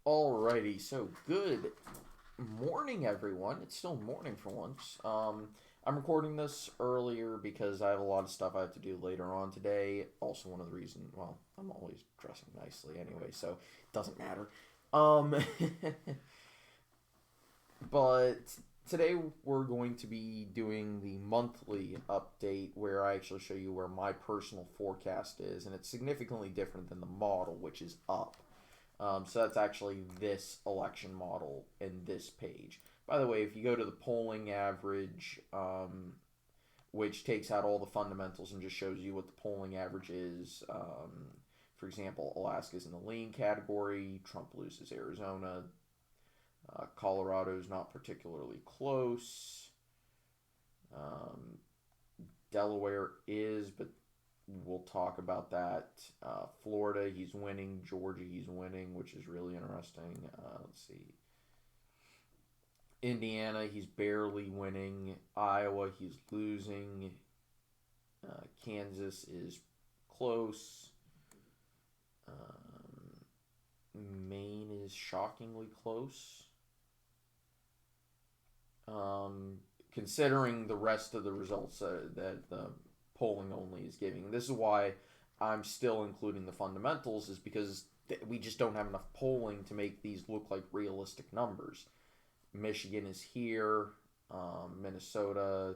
Alrighty, so good morning, everyone. It's still morning for once. I'm recording this earlier because I have a lot of stuff I have to do later on today. Also, one of the reasons, well, I'm always dressing nicely anyway, so it doesn't matter. Um, but today we're going to be doing the monthly update where I actually show you where my personal forecast is, and it's significantly different than the model, which is up. So that's actually this election model in this page. By the way, if you go to the polling average, which takes out all the fundamentals and just shows you what the polling average is, for example, Alaska's in the lean category, Trump loses Arizona, Colorado's not particularly close, um, Delaware is, but we'll talk about that. Florida, he's winning. Georgia, he's winning, which is really interesting. Let's see. Indiana, he's barely winning. Iowa, he's losing. Kansas is close. Maine is shockingly close. Considering the rest of the results that the polling only is giving. This is why I'm still including the fundamentals, is because we just don't have enough polling to make these look like realistic numbers. Michigan is here, Minnesota,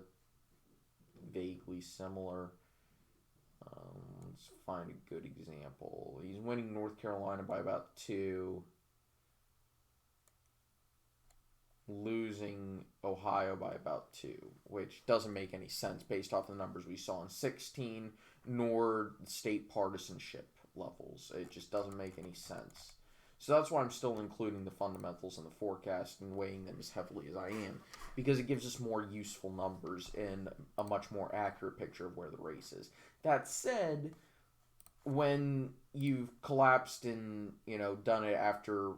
vaguely similar. Let's find a good example. He's winning North Carolina by about two, losing Ohio by about two, which doesn't make any sense based off the numbers we saw in 16, nor state partisanship levels. It just doesn't make any sense. So that's why I'm still including the fundamentals in the forecast and weighing them as heavily as I am, because it gives us more useful numbers and a much more accurate picture of where the race is. That said, when you've collapsed and done it after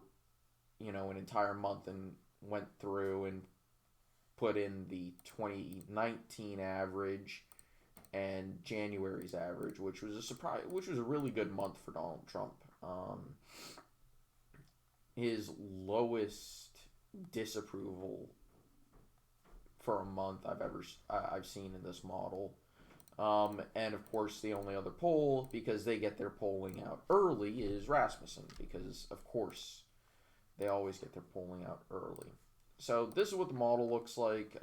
an entire month and went through and put in the 2019 average and January's average, which was a surprise, which was a really good month for Donald Trump. His lowest disapproval for a month I've seen in this model. And of course, the only other poll, because they get their polling out early, is Rasmussen, because of course they always get their polling out early. So this is what the model looks like.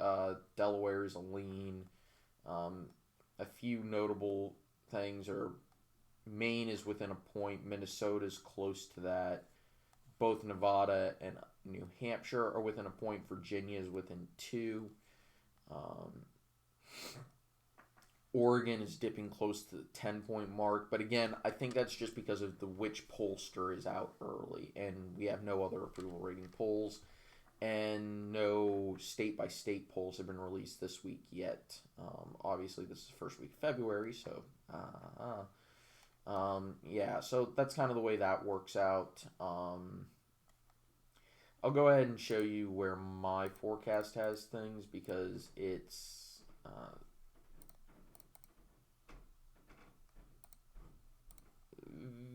Delaware is a lean. A few notable things are Maine is within a point. Minnesota is close to that. Both Nevada and New Hampshire are within a point. Virginia is within two. Um, Oregon is dipping close to the 10-point mark. But again, I think that's just because of the which pollster is out early. And we have no other approval rating polls. And no state-by-state polls have been released this week yet. Obviously, this is the first week of February, so yeah, so that's kind of the way that works out. I'll go ahead and show you where my forecast has things because it's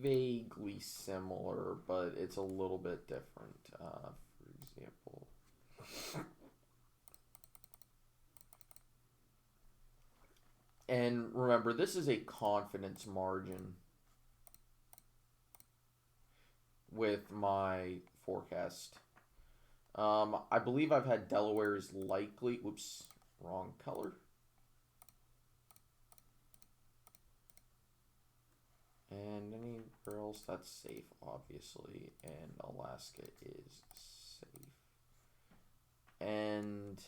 vaguely similar, but it's a little bit different. For example, and remember, this is a confidence margin with my forecast. I believe I've had Delaware is likely. Whoops, wrong color. And anywhere else that's safe, obviously, and Alaska is safe. And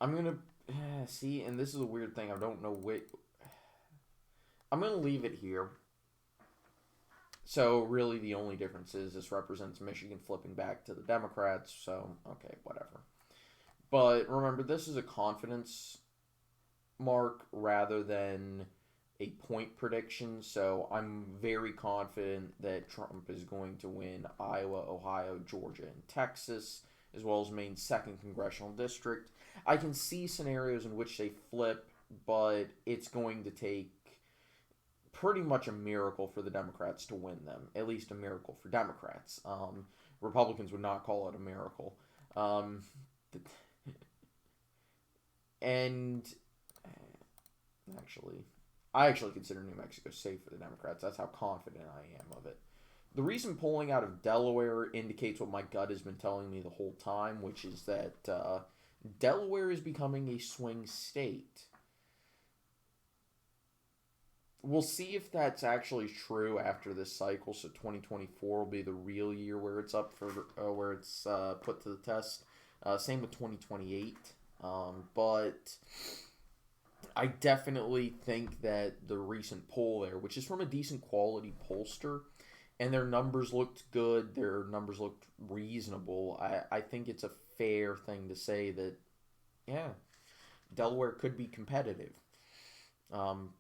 I'm gonna see, and this is a weird thing. I don't know what. I'm gonna leave it here. So really, the only difference is this represents Michigan flipping back to the Democrats. So okay, whatever. But remember, this is a confidence mark rather than a point prediction. So I'm very confident that Trump is going to win Iowa, Ohio, Georgia, and Texas, as well as Maine's second congressional district. I can see scenarios in which they flip, but it's going to take pretty much a miracle for the Democrats to win them. At least a miracle for Democrats. Republicans would not call it a miracle. Um, and actually, I actually consider New Mexico safe for the Democrats. That's how confident I am of it. The recent polling out of Delaware indicates what my gut has been telling me the whole time, which is that Delaware is becoming a swing state. We'll see if that's actually true after this cycle. So 2024 will be the real year where it's up for where it's put to the test. Same with 2028. But I definitely think that the recent poll there, which is from a decent quality pollster, and their numbers looked good, their numbers looked reasonable. I think it's a fair thing to say that, yeah, Delaware could be competitive.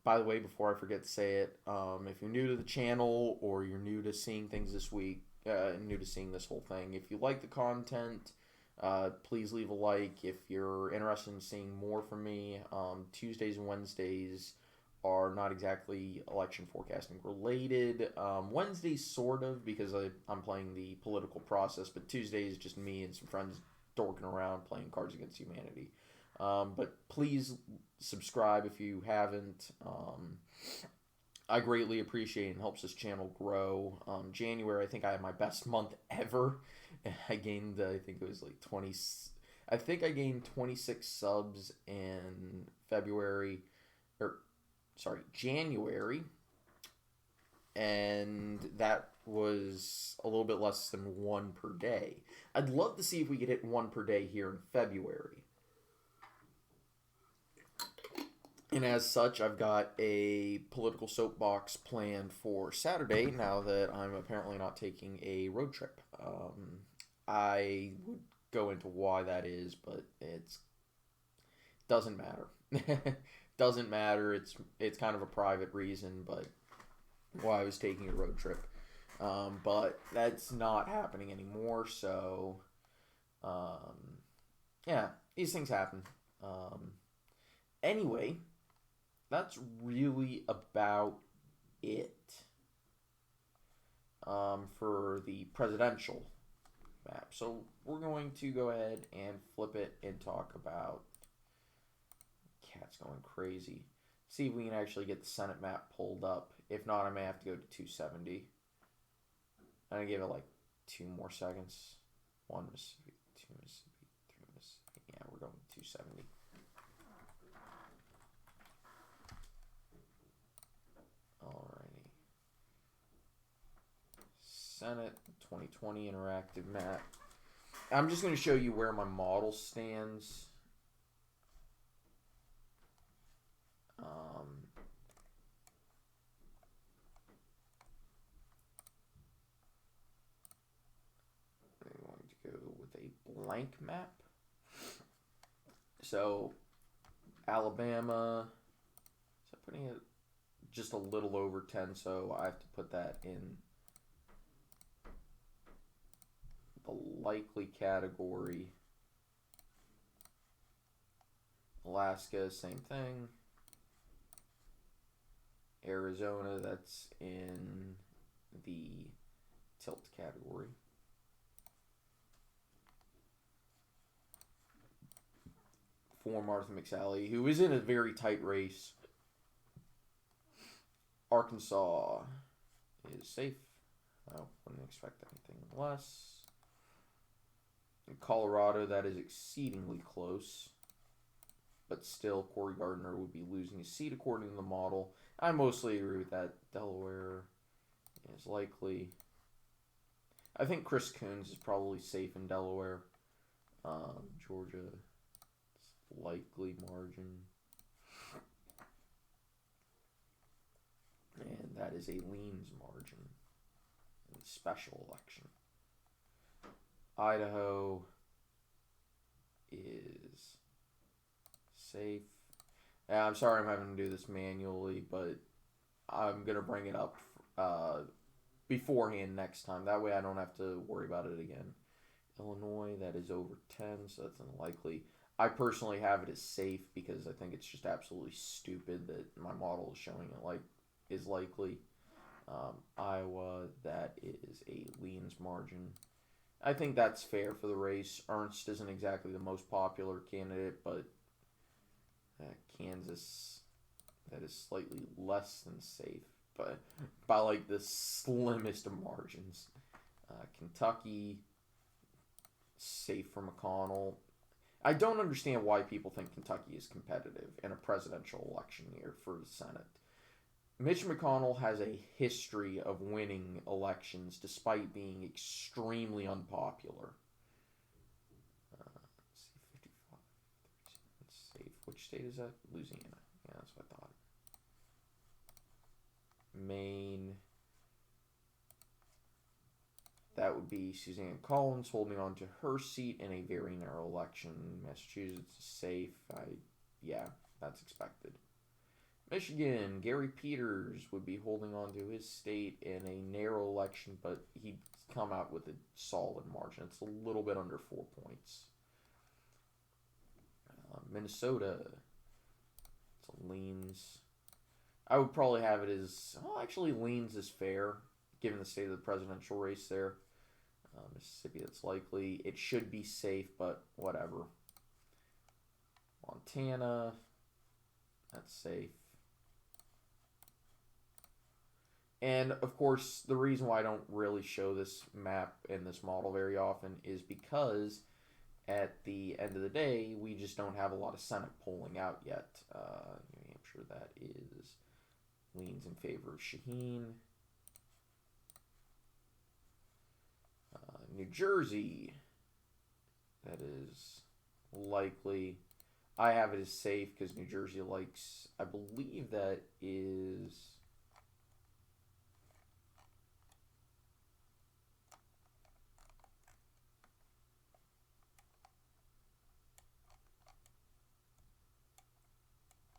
By the way, before I forget to say it, if you're new to the channel or you're new to seeing things this week, new to seeing this whole thing, if you like the content, please leave a like. If you're interested in seeing more from me, Tuesdays and Wednesdays are not exactly election forecasting related. Wednesdays sort of, because I'm playing the political process, but Tuesdays just me and some friends dorking around playing Cards Against Humanity. But please subscribe if you haven't. I greatly appreciate it and helps this channel grow. January, I think I had my best month ever. I gained, I think it was like 20. I think I gained 26 subs in January, and that was a little bit less than one per day. I'd love to see if we could hit one per day here in February. And as such, I've got a political soapbox planned for Saturday now that I'm apparently not taking a road trip. I would go into why that is, but it doesn't matter. Doesn't matter. It's kind of a private reason, but why I was taking a road trip. But that's not happening anymore, so yeah, these things happen. Anyway, that's really about it for the presidential map. So we're going to go ahead and flip it and talk about cat's going crazy. See if we can actually get the Senate map pulled up. If not, I may have to go to 270. I'm going to give it like 2 more seconds. 1 Mississippi, 2 Mississippi, 3 Mississippi. Yeah, we're going to 270. Alrighty. Senate 2020 interactive map. I'm just going to show you where my model stands. I'm going to go with a blank map. So, Alabama. So putting it just a little over 10, so I have to put that in the likely category. Alaska, same thing. Arizona, that's in the tilt category. For Martha McSally, who is in a very tight race. Arkansas is safe. I wouldn't expect anything less. In Colorado, that is exceedingly close. But still, Cory Gardner would be losing his seat according to the model. I mostly agree with that. Delaware is likely. I think Chris Coons is probably safe in Delaware. Georgia, it's likely margin. And that is a leans margin in the special election. Idaho is safe. I'm sorry I'm having to do this manually, but I'm going to bring it up beforehand next time. That way I don't have to worry about it again. Illinois, that is over 10, so that's unlikely. I personally have it as safe because I think it's just absolutely stupid that my model is showing it like is likely. Iowa, that is a leans margin. I think that's fair for the race. Ernst isn't exactly the most popular candidate, but Kansas, that is slightly less than safe, but by like the slimmest of margins. Kentucky, safe for McConnell. I don't understand why people think Kentucky is competitive in a presidential election year for the Senate. Mitch McConnell has a history of winning elections despite being extremely unpopular. Let's see, 55, 37, safe. Which state is that? Louisiana. Yeah, that's what I thought. Maine. That would be Suzanne Collins holding on to her seat in a very narrow election. Massachusetts is safe. Yeah, that's expected. Michigan, Gary Peters would be holding on to his state in a narrow election, but he'd come out with a solid margin. It's a little bit under 4 points. Minnesota, it's a leans. I would probably have it as, well, actually leans is fair, given the state of the presidential race there. Mississippi, that's likely. It should be safe, but whatever. Montana, that's safe. And, of course, the reason why I don't really show this map in this model very often is because at the end of the day, we just don't have a lot of Senate polling out yet. New Hampshire, that is leans in favor of Shaheen. New Jersey, that is likely. I have it as safe because New Jersey likes, I believe that is...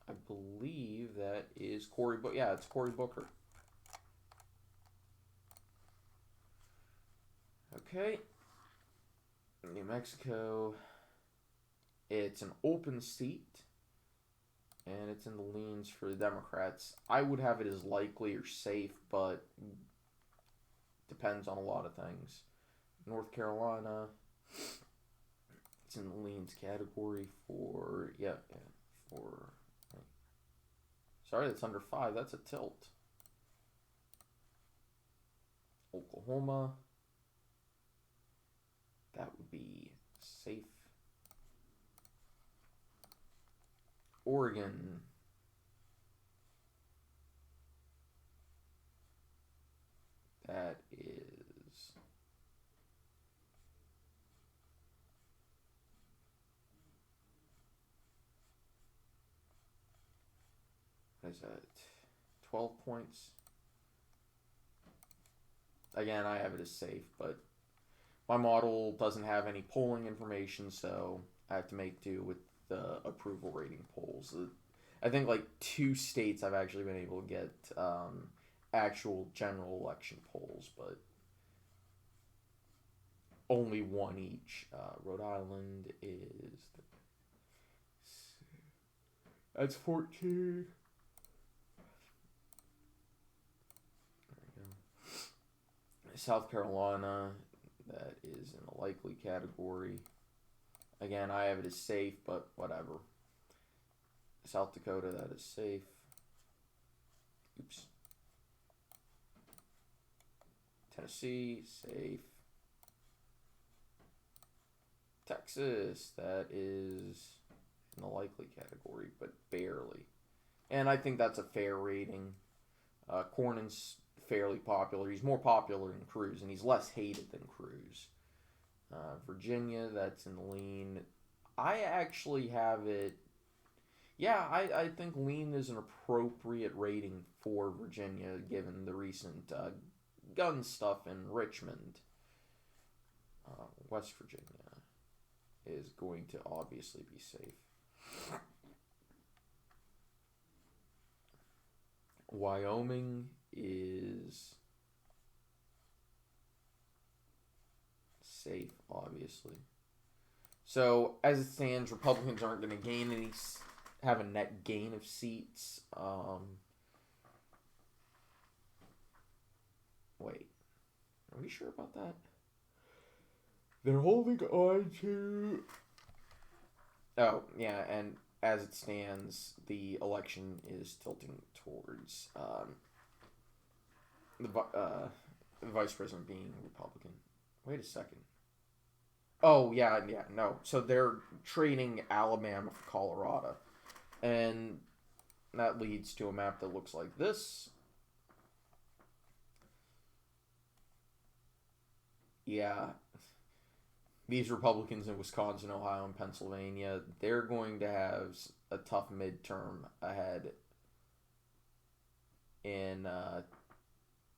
I believe that is Cory Booker. Yeah, it's Cory Booker. Okay. New Mexico. It's an open seat. And it's in the leans for the Democrats. I would have it as likely or safe, but depends on a lot of things. North Carolina. It's in the leans category for, for... Sorry, that's under 5. That's a tilt. Oklahoma. That would be safe. Oregon. That is... What is that? 12 points. Again, I have it as safe, but my model doesn't have any polling information, so I have to make do with the approval rating polls. I think like 2 states I've actually been able to get actual general election polls, but only 1 each. Rhode Island is... That's 14. South Carolina, that is in the likely category. Again, I have it as safe, but whatever. South Dakota, that is safe. Oops. Tennessee, safe. Texas, that is in the likely category, but barely. And I think that's a fair rating. Cornyn's fairly popular. He's more popular than Cruz, and he's less hated than Cruz. Virginia, that's in the lean. I actually have it... Yeah, I think lean is an appropriate rating for Virginia, given the recent gun stuff in Richmond. West Virginia is going to obviously be safe. Wyoming is safe, obviously. So as it stands, Republicans aren't going to gain any, have a net gain of seats. Wait, are we sure about that? They're holding on to. Oh yeah, and as it stands, the election is tilting towards the vice president being Republican. Wait a second. Oh yeah, no. So they're trading Alabama for Colorado, and that leads to a map that looks like this. Yeah, these Republicans in Wisconsin, Ohio, and Pennsylvania, they're going to have a tough midterm ahead in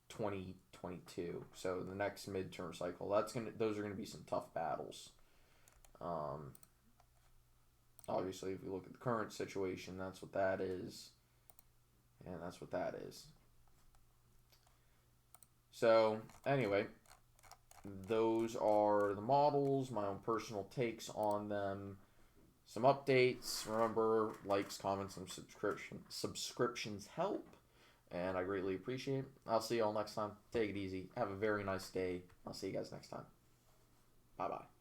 2022. So the next midterm cycle, those are gonna be some tough battles. Um, Obviously, if we look at the current situation, that's what that is, and that's what that is. So anyway, those are the models, my own personal takes on them, some updates. Remember, likes, comments, and subscriptions help, and I greatly appreciate it. I'll see you all next time. Take it easy. Have a very nice day. I'll see you guys next time. Bye bye.